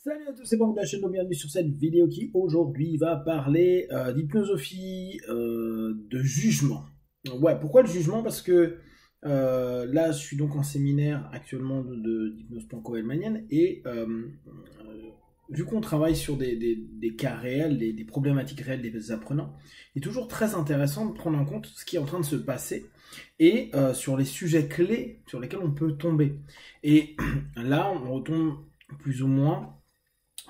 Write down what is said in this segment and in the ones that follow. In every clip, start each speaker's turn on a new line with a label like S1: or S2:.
S1: Salut à tous, c'est Banque de la chaîne, bienvenue sur cette vidéo qui aujourd'hui va parler d'hypnosophie, de jugement. Ouais, pourquoi le jugement? Parce que là je suis donc en séminaire actuellement d'hypnose panco-hellmanienne et vu qu'on travaille sur des cas réels, des problématiques réelles des apprenants, il est toujours très intéressant de prendre en compte ce qui est en train de se passer et sur les sujets clés sur lesquels on peut tomber. Et là on retombe plus ou moins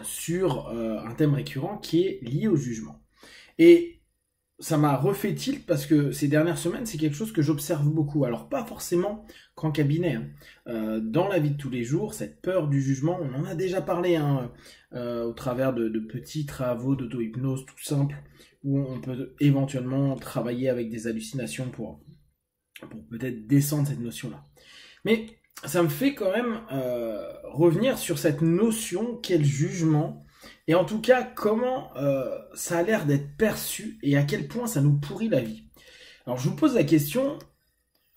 S1: sur un thème récurrent qui est lié au jugement. Et ça m'a refait tilt parce que ces dernières semaines, c'est quelque chose que j'observe beaucoup. Alors pas forcément qu'en cabinet, hein. Dans la vie de tous les jours, cette peur du jugement, on en a déjà parlé hein, au travers de petits travaux d'auto-hypnose tout simples, où on peut éventuellement travailler avec des hallucinations pour peut-être descendre cette notion-là. Mais ça me fait quand même revenir sur cette notion qu'est le jugement, et en tout cas comment ça a l'air d'être perçu et à quel point ça nous pourrit la vie. Alors je vous pose la question,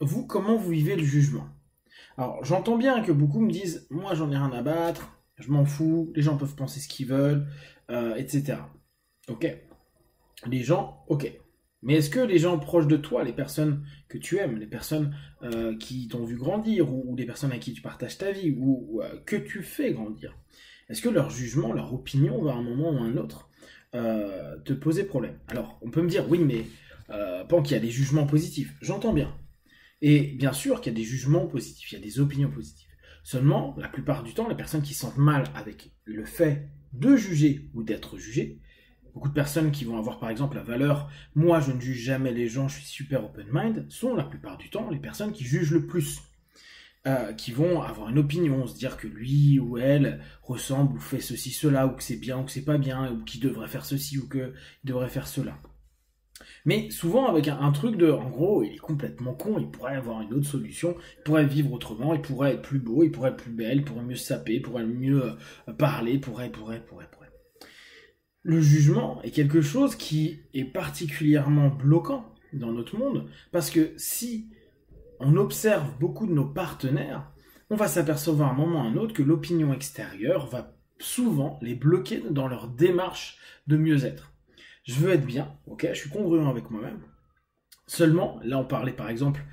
S1: vous, comment vous vivez le jugement? Alors j'entends bien que beaucoup me disent, moi j'en ai rien à battre, je m'en fous, les gens peuvent penser ce qu'ils veulent, etc. Ok, les gens, ok. Mais est-ce que les gens proches de toi, les personnes que tu aimes, les personnes qui t'ont vu grandir, ou les personnes à qui tu partages ta vie, ou que tu fais grandir, est-ce que leur jugement, leur opinion va à un moment ou à un autre te poser problème? Alors, on peut me dire, oui, mais pense qu'il y a des jugements positifs. J'entends bien. Et bien sûr qu'il y a des jugements positifs, il y a des opinions positives. Seulement, la plupart du temps, les personnes qui se sentent mal avec le fait de juger ou d'être jugées, beaucoup de personnes qui vont avoir par exemple la valeur « moi je ne juge jamais les gens, je suis super open mind » sont la plupart du temps les personnes qui jugent le plus, qui vont avoir une opinion, se dire que lui ou elle ressemble ou fait ceci, cela, ou que c'est bien ou que c'est pas bien, ou qu'il devrait faire ceci ou qu'il devrait faire cela. Mais souvent avec un truc de, en gros, il est complètement con, il pourrait avoir une autre solution, il pourrait vivre autrement, il pourrait être plus beau, il pourrait être plus belle, il pourrait mieux se saper, il pourrait mieux parler, pourrait. Le jugement est quelque chose qui est particulièrement bloquant dans notre monde, parce que si on observe beaucoup de nos partenaires, on va s'apercevoir à un moment ou à un autre que l'opinion extérieure va souvent les bloquer dans leur démarche de mieux-être. Je veux être bien, ok, je suis congruent avec moi-même. Seulement, là on parlait par exemple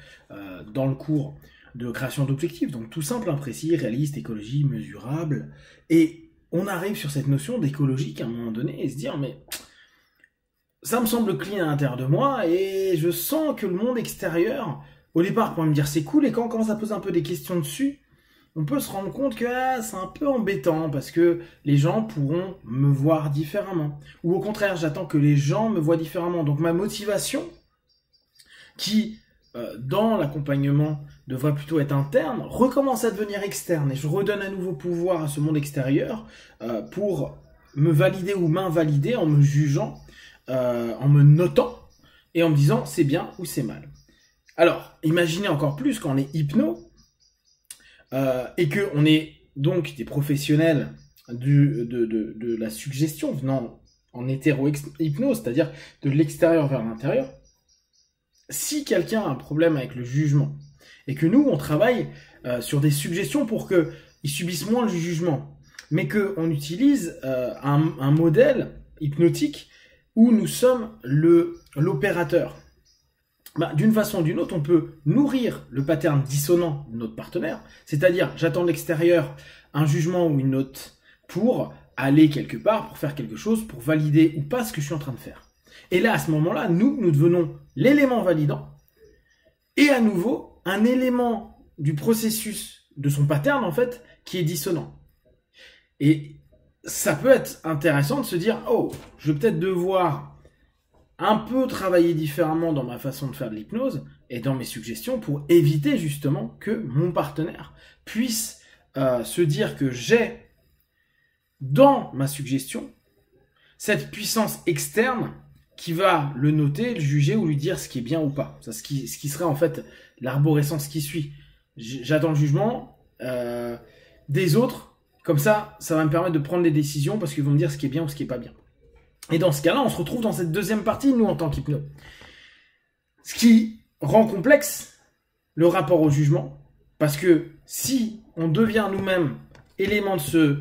S1: dans le cours de création d'objectifs, donc tout simple, imprécis, réaliste, écologie, mesurable, et on arrive sur cette notion d'écologie qu'à un moment donné et se dire mais ça me semble clean à l'intérieur de moi et je sens que le monde extérieur au départ pourrait me dire c'est cool, et quand on commence à poser un peu des questions dessus, on peut se rendre compte que c'est un peu embêtant parce que les gens pourront me voir différemment, ou au contraire j'attends que les gens me voient différemment, donc ma motivation qui dans l'accompagnement devrait plutôt être interne, recommence à devenir externe, et je redonne à nouveau pouvoir à ce monde extérieur pour me valider ou m'invalider en me jugeant, en me notant, et en me disant c'est bien ou c'est mal. Alors, imaginez encore plus quand on est hypno, et qu'on est donc des professionnels de la suggestion venant en hétéro-hypnose, c'est-à-dire de l'extérieur vers l'intérieur. Si quelqu'un a un problème avec le jugement, et que nous, on travaille sur des suggestions pour qu'ils subissent moins le jugement, mais qu'on utilise un modèle hypnotique où nous sommes l'opérateur, d'une façon ou d'une autre, on peut nourrir le pattern dissonant de notre partenaire, c'est-à-dire j'attends de l'extérieur un jugement ou une note pour aller quelque part, pour faire quelque chose, pour valider ou pas ce que je suis en train de faire. Et là, à ce moment-là, nous devenons l'élément validant, et à nouveau, un élément du processus de son pattern, en fait, qui est dissonant. Et ça peut être intéressant de se dire, oh, je vais peut-être devoir un peu travailler différemment dans ma façon de faire de l'hypnose, et dans mes suggestions, pour éviter justement que mon partenaire puisse se dire que j'ai, dans ma suggestion, cette puissance externe qui va le noter, le juger ou lui dire ce qui est bien ou pas. Ce qui serait en fait l'arborescence qui suit. J'attends le jugement des autres, comme ça va me permettre de prendre des décisions parce qu'ils vont me dire ce qui est bien ou ce qui est pas bien. Et dans ce cas-là, on se retrouve dans cette deuxième partie, nous en tant qu'hypno. Ce qui rend complexe le rapport au jugement, parce que si on devient nous-mêmes élément de ce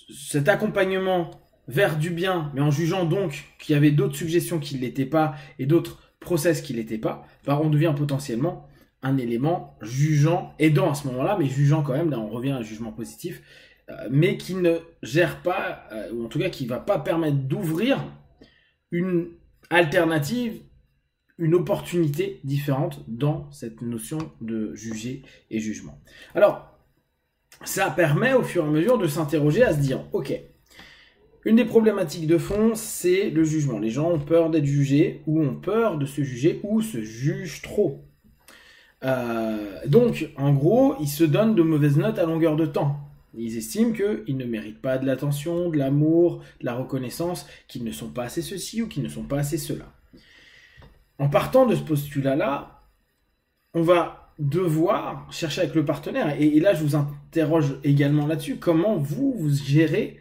S1: cet accompagnement vers du bien, mais en jugeant donc qu'il y avait d'autres suggestions qui ne l'étaient pas et d'autres process qui ne l'étaient pas, bah on devient potentiellement un élément jugeant, aidant à ce moment-là, mais jugeant quand même, là on revient à un jugement positif, mais qui ne gère pas, ou en tout cas qui ne va pas permettre d'ouvrir une alternative, une opportunité différente dans cette notion de juger et jugement. Alors, ça permet au fur et à mesure de s'interroger, à se dire, ok, une des problématiques de fond, c'est le jugement. Les gens ont peur d'être jugés, ou ont peur de se juger, ou se jugent trop. Donc, en gros, ils se donnent de mauvaises notes à longueur de temps. Ils estiment qu'ils ne méritent pas de l'attention, de l'amour, de la reconnaissance, qu'ils ne sont pas assez ceci ou qu'ils ne sont pas assez cela. En partant de ce postulat-là, on va devoir chercher avec le partenaire, et là je vous interroge également là-dessus, comment vous gérez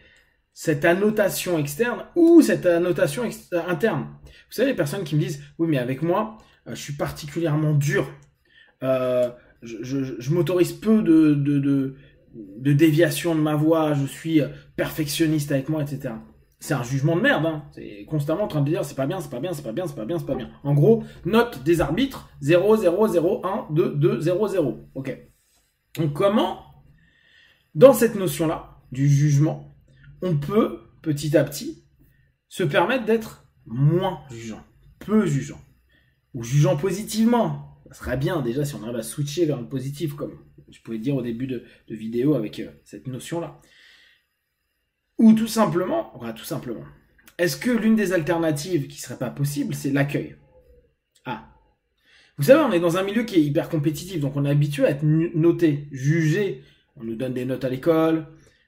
S1: cette annotation externe ou cette annotation interne. Vous savez, les personnes qui me disent « Oui, mais avec moi, je suis particulièrement dur. Je m'autorise peu de déviation de ma voix, je suis perfectionniste avec moi, etc. » C'est un jugement de merde, hein. C'est constamment en train de dire c'est pas bien, c'est pas bien, c'est pas bien, c'est pas bien, c'est pas bien. En gros, note des arbitres 0, 0, 0, 1, 2, 2, 0, 0. Ok. Donc comment, dans cette notion-là, du jugement, on peut, petit à petit, se permettre d'être moins jugeant, peu jugeant, ou jugeant positivement. Ça serait bien déjà si on arrive à switcher vers le positif, comme je pouvais dire au début de vidéo avec cette notion-là. Ou tout simplement, est-ce que l'une des alternatives qui serait pas possible, c'est l'accueil? Ah. Vous savez, on est dans un milieu qui est hyper compétitif, donc on est habitué à être noté, jugé. On nous donne des notes à l'école,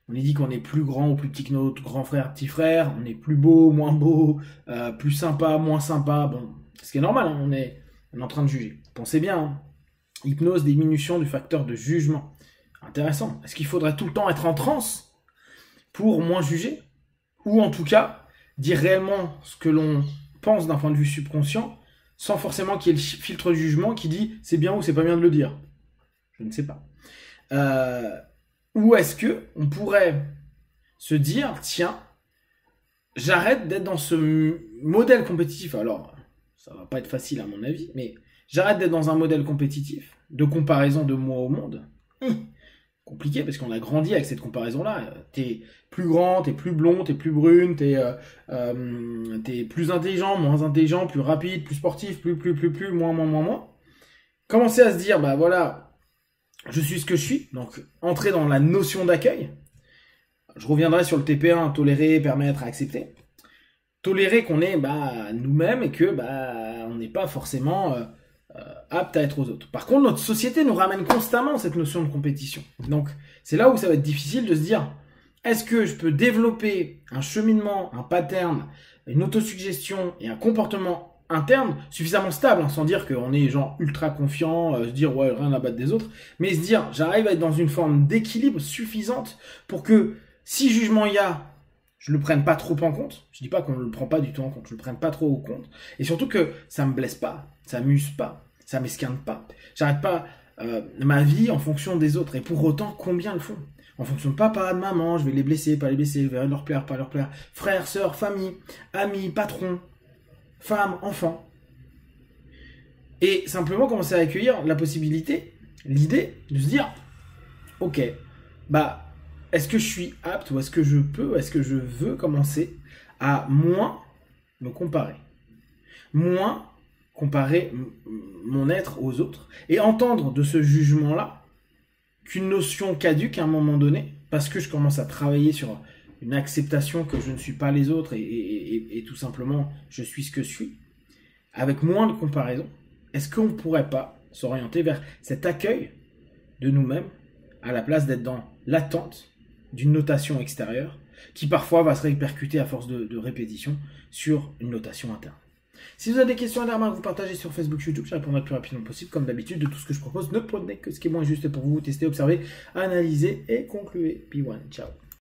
S1: on nous dit qu'on est plus grand ou plus petit que notre grand frère, petit frère, on est plus beau, moins beau, plus sympa, moins sympa. Bon, ce qui est normal, hein, on est en train de juger. Pensez bien, hein. Hypnose, diminution du facteur de jugement. Intéressant. Est-ce qu'il faudrait tout le temps être en transe pour moins juger, ou en tout cas dire réellement ce que l'on pense d'un point de vue subconscient, sans forcément qu'il y ait le filtre de jugement qui dit c'est bien ou c'est pas bien de le dire. Je ne sais pas. Ou est-ce que on pourrait se dire tiens, j'arrête d'être dans ce modèle compétitif. Alors, ça va pas être facile à mon avis, mais j'arrête d'être dans un modèle compétitif de comparaison de moi au monde. Compliqué parce qu'on a grandi avec cette comparaison-là. T'es plus grand, t'es plus blond, t'es plus brune, t'es plus intelligent, moins intelligent, plus rapide, plus sportif, plus, moins. Commencer à se dire, bah voilà, je suis ce que je suis. Donc, entrer dans la notion d'accueil. Je reviendrai sur le TP1, tolérer, permettre, accepter. Tolérer qu'on est nous-mêmes et que on n'est pas forcément apte à être aux autres. Par contre, notre société nous ramène constamment cette notion de compétition. Donc, c'est là où ça va être difficile de se dire, est-ce que je peux développer un cheminement, un pattern, une autosuggestion et un comportement interne suffisamment stable, hein, sans dire qu'on est genre ultra confiant, se dire ouais, rien à battre des autres, mais se dire, j'arrive à être dans une forme d'équilibre suffisante pour que, si jugement il y a, je le prenne pas trop en compte. Je dis pas qu'on le prend pas du tout en compte, je le prenne pas trop au compte. Et surtout que ça me blesse pas, ça m'use pas, ça m'esquinte pas. J'arrête pas ma vie en fonction des autres. Et pour autant, combien le font? En fonction de papa, de maman, je vais les blesser, pas les blesser, je vais leur plaire, pas leur plaire. Frères, sœurs, famille, amis, patron, femme, enfant. Et simplement commencer à accueillir la possibilité, l'idée de se dire, ok, est-ce que je suis apte ou est-ce que je peux, est-ce que je veux commencer à moins me comparer, moins comparer mon être aux autres et entendre de ce jugement-là qu'une notion caduque à un moment donné, parce que je commence à travailler sur une acceptation que je ne suis pas les autres et tout simplement je suis ce que je suis, avec moins de comparaison, est-ce qu'on ne pourrait pas s'orienter vers cet accueil de nous-mêmes à la place d'être dans l'attente d'une notation extérieure qui parfois va se répercuter à force de répétition sur une notation interne. Si vous avez des questions à l'air, vous partagez sur Facebook, YouTube, je répondrai le plus rapidement possible. Comme d'habitude, de tout ce que je propose, ne prenez que ce qui est bon et juste pour vous. Testez, observez, analysez et concluez. P1, ciao.